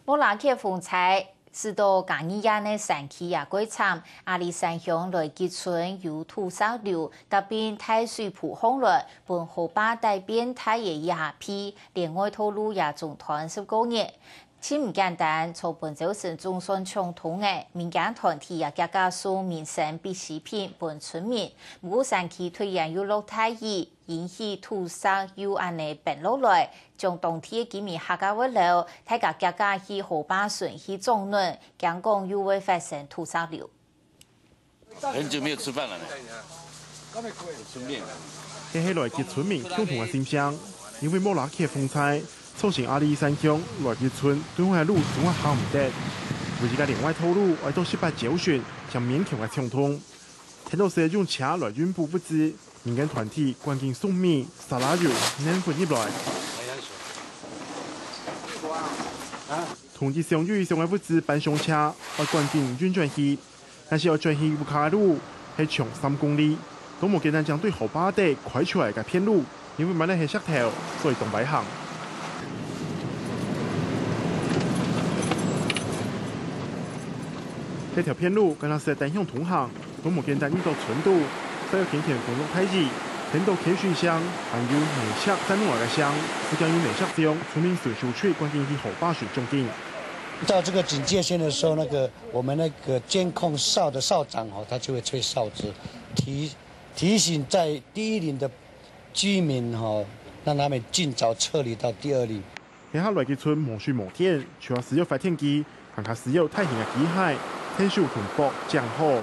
莫拉克风灾使到加尼亚的山区也过惨，阿里山乡来吉村有土石流，特别太水铺洪来，本河坝带变态的崖皮，另外道路也中断10个月。真唔简单，从本周是总算畅通的，民间团体也加送民生必需品本村民。不过山区突然又落大雨，引起土石又安尼变落来，将当天的居民吓到不了，大家加去河坝顺去种卵，惊讲又会发生土石流。很久没有吃饭了呢，吃面。这是来自村民共同的心声，因为莫拉克风灾。造成阿里山乡来吉村对外路总係行唔得，為而家另外套路愛到189將勉強嘅暢通。聽到使用車來運補物資，民間團體趕緊送米、沙拉油、奶粉入來。同時上遇上嘅物資搬上車，愛趕緊運轉去，但是要轉去烏卡路係長3公里，都冇簡單將對後巴地開出來嘅片路，因為買嚟係石頭，所以動擺行。這條片路跟它是單向通行，都冇簡單遇到村度，所以天天公路太熱，聽到天水鄉還有內石山外嘅鄉，是將有內石中村民水修區關進去後坝水中間。到這個警戒線的時候，我們那個監控哨的哨長他就會吹哨子，提醒在第一鄰的居民讓他們盡早撤離到第2鄰。喺下來吉村無水無電，除了使用發電機，還可使用大型嘅機械。天數同步降後。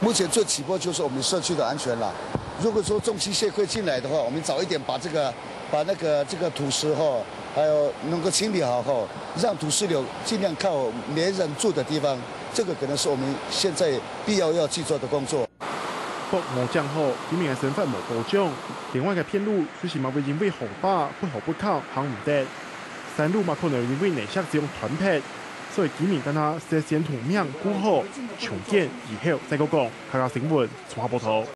目前最起波就是我們社區的安全了。如果說重機械會進來的話，我們早一點把這個土石還有能夠清理好後，讓土石流盡量靠沒人住的地方，這個可能是我們現在必要去做的工作。不冇降後，居民嘅身份冇保障。另外嘅片路雖是冇會因為河壩不好不靠行唔得，山路嘛可能因為內石這種團劈。所以居民等下先同命顧好重建以後再講。香港新聞綜合報道。